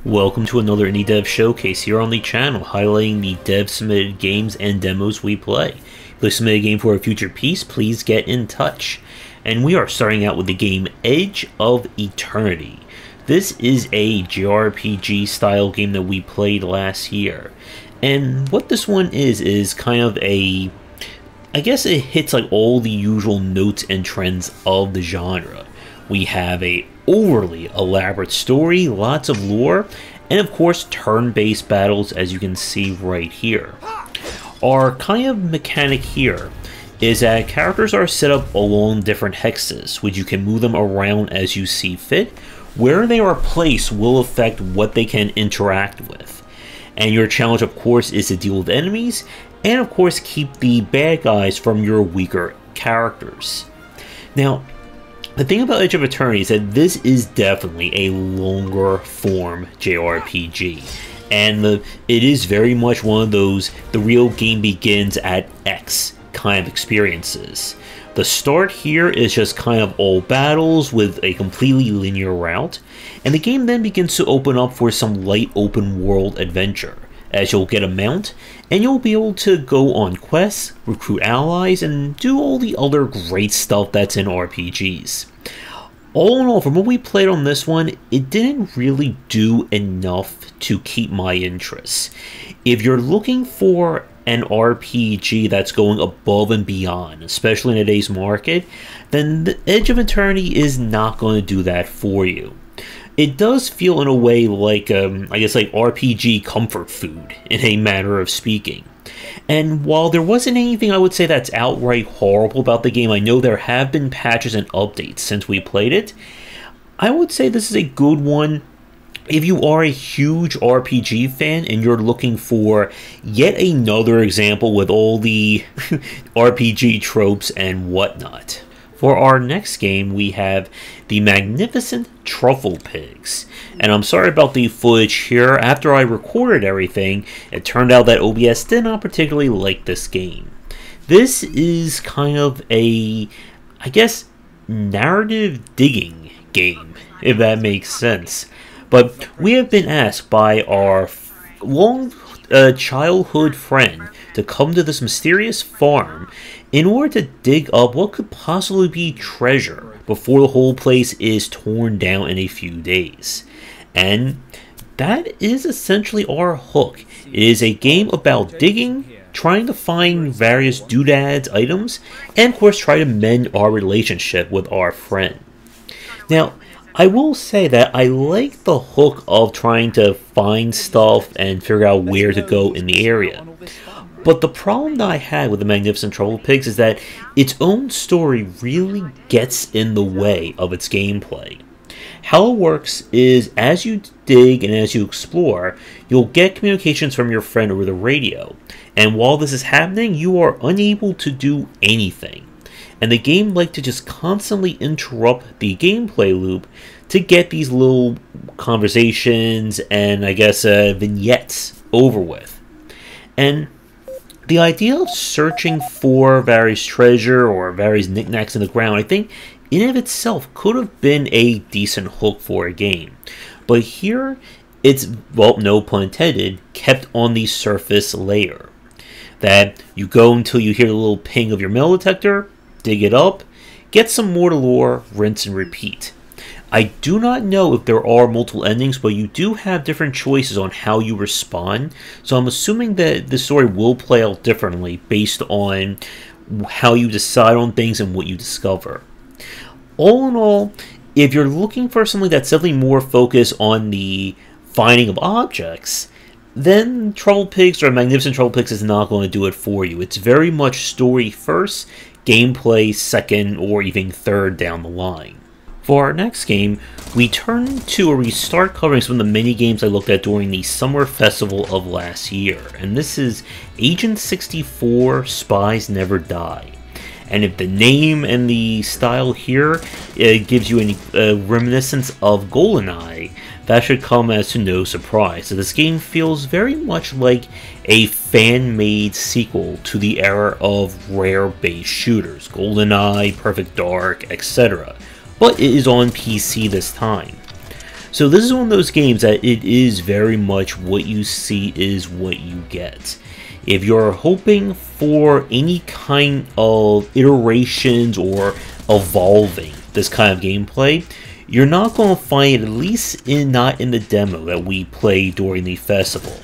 Welcome to another Indie Dev Showcase here on the channel, highlighting the dev-submitted games and demos we play. If you submit a game for a future piece, please get in touch. And we are starting out with the game Edge of Eternity. This is a JRPG style game that we played last year. And what this one is kind of a... I guess it hits like all the usual notes and trends of the genre. We have a overly elaborate story, lots of lore, and of course turn-based battles, as you can see right here. Our kind of mechanic here is that characters are set up along different hexes, which you can move them around as you see fit. Where they are placed will affect what they can interact with. And your challenge, of course, is to deal with enemies, and of course keep the bad guys from your weaker characters. Now, the thing about Edge of Eternity is that this is definitely a longer form JRPG, and it is very much one of those the real game begins at X kind of experiences. The start here is just kind of all battles with a completely linear route, and the game then begins to open up for some light open world adventure, as you'll get a mount, and you'll be able to go on quests, recruit allies, and do all the other great stuff that's in RPGs. All in all, from what we played on this one, it didn't really do enough to keep my interest. If you're looking for an RPG that's going above and beyond, especially in today's market, then the Edge of Eternity is not going to do that for you. It does feel in a way like, I guess like RPG comfort food, in a manner of speaking. And while there wasn't anything I would say that's outright horrible about the game, I know there have been patches and updates since we played it, I would say this is a good one if you are a huge RPG fan and you're looking for yet another example with all the RPG tropes and whatnot. For our next game, we have the Magnificent Trufflepigs. And I'm sorry about the footage here. After I recorded everything, it turned out that OBS did not particularly like this game. This is kind of a, I guess, narrative digging game, if that makes sense. But we have been asked by our long childhood friend to come to this mysterious farm in order to dig up what could possibly be treasure before the whole place is torn down in a few days. And that is essentially our hook. It is a game about digging, trying to find various doodads, items, and of course try to mend our relationship with our friend. Now, I will say that I like the hook of trying to find stuff and figure out where to go in the area. But the problem that I had with the Magnificent Trufflepigs is that its own story really gets in the way of its gameplay. How it works is, as you dig and as you explore, you'll get communications from your friend over the radio. And while this is happening, you are unable to do anything. And the game likes to just constantly interrupt the gameplay loop to get these little conversations and, I guess, vignettes over with. And the idea of searching for various treasure or various knickknacks in the ground, I think, in and of itself could have been a decent hook for a game. But here, it's, well, no pun intended, kept on the surface layer. That you go until you hear the little ping of your metal detector, dig it up, get some more lore, rinse and repeat. I do not know if there are multiple endings, but you do have different choices on how you respond, so I'm assuming that the story will play out differently based on how you decide on things and what you discover. All in all, if you're looking for something that's definitely more focused on the finding of objects, then Trufflepigs or Magnificent Trufflepigs is not going to do it for you. It's very much story first, gameplay second, or even third down the line. For our next game, we start covering some of the mini games I looked at during the summer festival of last year, and this is Agent 64 Spies Never Die. And if the name and the style here gives you a reminiscence of GoldenEye, that should come as to no surprise. So this game feels very much like a fan-made sequel to the era of Rare-based shooters, GoldenEye, Perfect Dark, etc. But it is on PC this time. So this is one of those games that it is very much what you see is what you get. If you're hoping for any kind of iterations or evolving this kind of gameplay, you're not going to find it, at least not in the demo that we played during the festival.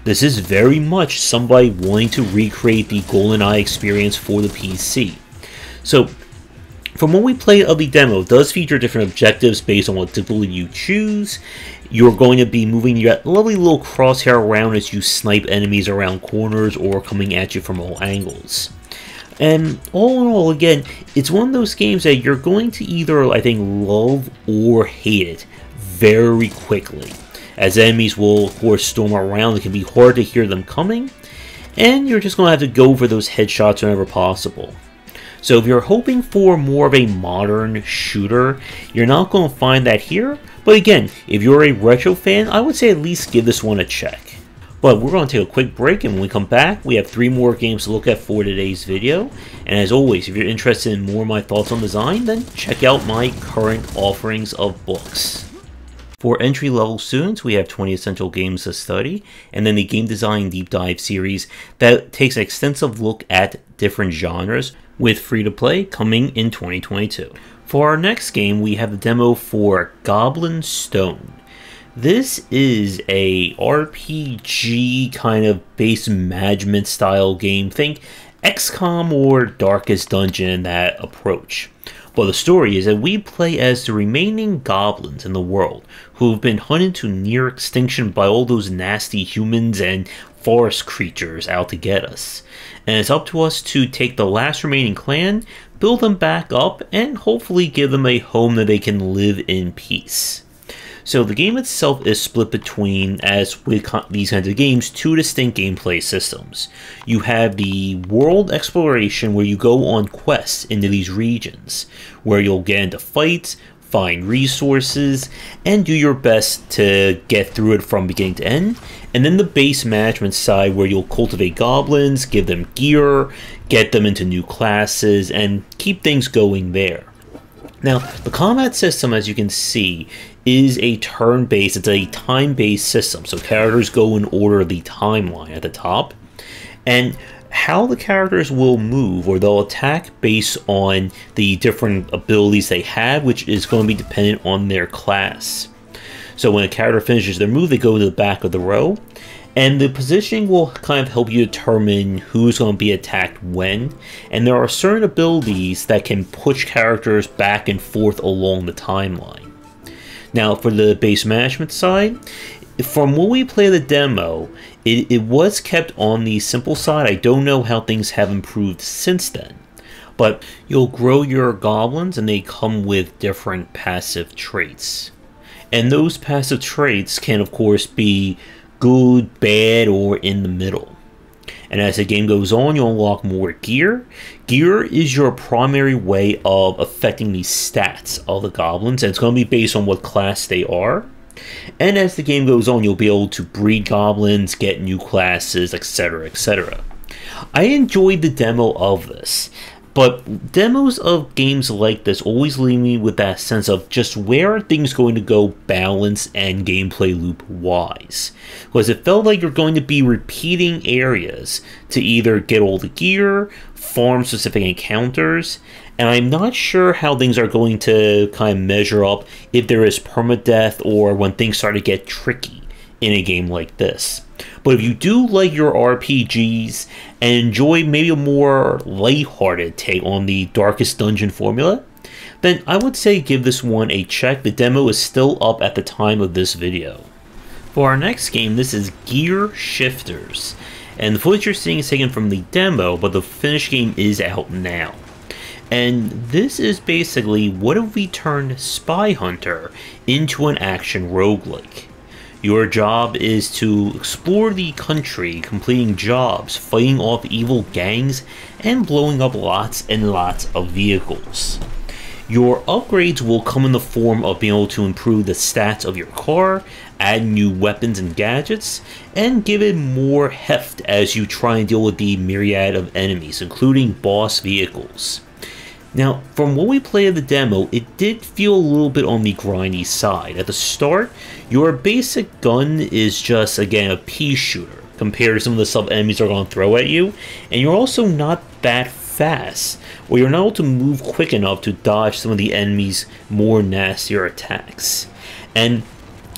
This is very much somebody wanting to recreate the GoldenEye experience for the PC. So, from what we played of the demo, it does feature different objectives based on what difficulty you choose. You're going to be moving your lovely little crosshair around as you snipe enemies around corners or coming at you from all angles. And all in all, again, it's one of those games that you're going to either, I think, love or hate it very quickly. As enemies will, of course, storm around, it can be hard to hear them coming, and you're just going to have to go for those headshots whenever possible. So if you're hoping for more of a modern shooter, you're not going to find that here. But again, if you're a retro fan, I would say at least give this one a check. But we're going to take a quick break, and when we come back, we have 3 more games to look at for today's video. And as always, if you're interested in more of my thoughts on design, then check out my current offerings of books. For entry-level students, we have 20 essential games to study, and then the Game Design Deep Dive series that takes an extensive look at different genres, with free-to-play coming in 2022. For our next game, we have the demo for Goblin Stone. This is a RPG kind of base management style game. Think XCOM or Darkest Dungeon in that approach. Well, the story is that we play as the remaining goblins in the world who have been hunted to near extinction by all those nasty humans and forest creatures out to get us. And it's up to us to take the last remaining clan, build them back up, and hopefully give them a home that they can live in peace. So the game itself is split between, as with these kinds of games, 2 distinct gameplay systems. You have the world exploration, where you go on quests into these regions, where you'll get into fights, find resources, and do your best to get through it from beginning to end. And then the base management side, where you'll cultivate goblins, give them gear, get them into new classes, and keep things going there. Now, the combat system, as you can see, is a turn-based, it's a time-based system, so characters go in order of the timeline at the top, and how the characters will move, or they'll attack based on the different abilities they have, which is going to be dependent on their class. So when a character finishes their move, they go to the back of the row, and the positioning will kind of help you determine who's going to be attacked when, and there are certain abilities that can push characters back and forth along the timeline. Now, for the base management side, from what we play the demo, it was kept on the simple side. I don't know how things have improved since then. But you'll grow your goblins, and they come with different passive traits. And those passive traits can, of course, be good, bad, or in the middle. And as the game goes on, you'll unlock more gear. Gear is your primary way of affecting the stats of the goblins, and it's going to be based on what class they are. And as the game goes on, you'll be able to breed goblins, get new classes, etc., etc. I enjoyed the demo of this, but demos of games like this always leave me with that sense of just where are things going to go balance and gameplay loop wise. Because it felt like you're going to be repeating areas to either get all the gear, farm specific encounters, and I'm not sure how things are going to kind of measure up if there is permadeath or when things start to get tricky in a game like this. But if you do like your RPGs and enjoy maybe a more lighthearted take on the Darkest Dungeon formula, then I would say give this one a check. The demo is still up at the time of this video. For our next game, this is Gearshifters. And the footage you're seeing is taken from the demo, but the finished game is out now. And this is basically, what if we turned Spy Hunter into an action roguelike? Your job is to explore the country, completing jobs, fighting off evil gangs, and blowing up lots and lots of vehicles. Your upgrades will come in the form of being able to improve the stats of your car, add new weapons and gadgets, and give it more heft as you try and deal with the myriad of enemies, including boss vehicles. Now, from what we played of the demo, it did feel a little bit on the grindy side. At the start, your basic gun is just, again, a pea shooter compared to some of the sub-enemies they're going to throw at you, and you're also not that fast, or you're not able to move quick enough to dodge some of the enemies' more nastier attacks. And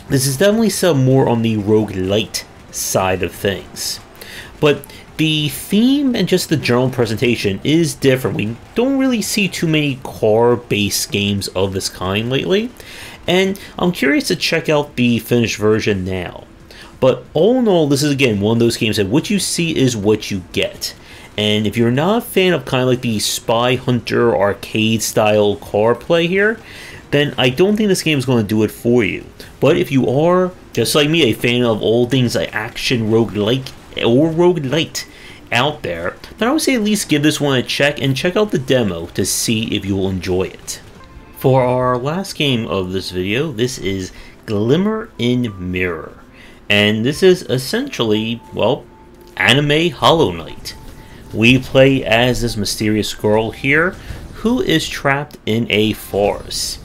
this is definitely some more on the roguelite side of things. But the theme and just the general presentation is different. We don't really see too many car-based games of this kind lately, and I'm curious to check out the finished version now. But all in all, this is again one of those games that what you see is what you get. And if you're not a fan of kind of like the Spy Hunter arcade style car play here, then I don't think this game is going to do it for you. But if you are, just like me, a fan of all things like action, roguelike, or roguelite out there, then I would say at least give this one a check and check out the demo to see if you will enjoy it. For our last game of this video, this is Glimmer in Mirror. And this is essentially, well, anime Hollow Knight. We play as this mysterious girl here who is trapped in a forest.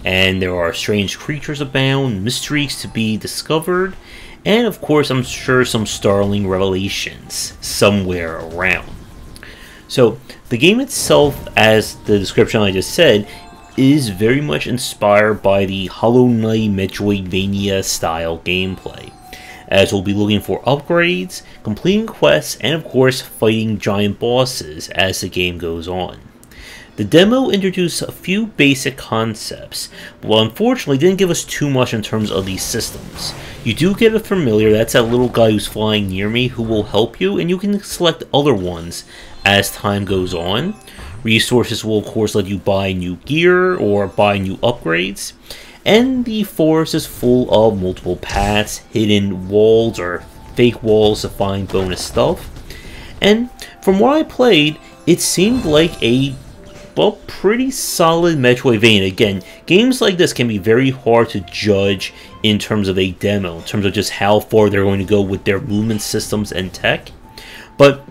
And there are strange creatures abound, mysteries to be discovered, and of course I'm sure some startling revelations somewhere around. So the game itself, as the description I just said, is very much inspired by the Hollow Knight Metroidvania style gameplay, as we'll be looking for upgrades, completing quests, and of course fighting giant bosses as the game goes on. The demo introduced a few basic concepts, but unfortunately didn't give us too much in terms of these systems. You do get a familiar, that's that little guy who's flying near me who will help you, and you can select other ones as time goes on. Resources will of course let you buy new gear or buy new upgrades, and the forest is full of multiple paths, hidden walls or fake walls to find bonus stuff. And from what I played, it seemed like a pretty solid Metroidvania. Again, games like this can be very hard to judge in terms of a demo, in terms of just how far they're going to go with their movement systems and tech. But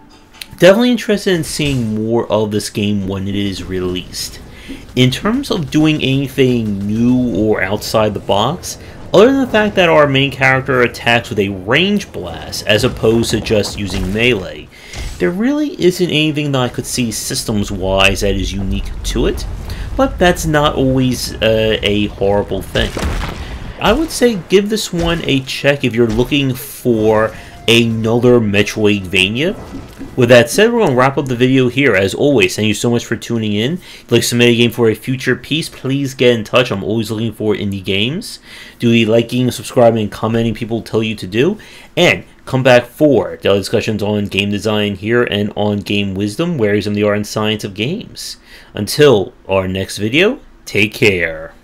definitely interested in seeing more of this game when it is released. In terms of doing anything new or outside the box, other than the fact that our main character attacks with a range blast as opposed to just using melee, there really isn't anything that I could see systems-wise that is unique to it, but that's not always a horrible thing. I would say give this one a check if you're looking for another Metroidvania. With that said, we're going to wrap up the video here. As always, thank you so much for tuning in. If you'd like to submit a game for a future piece, please get in touch. I'm always looking for indie games. Do the liking, subscribing, and commenting people tell you to do. And come back for daily discussions on game design here and on game wisdom, where is in the art and science of games. Until our next video, take care.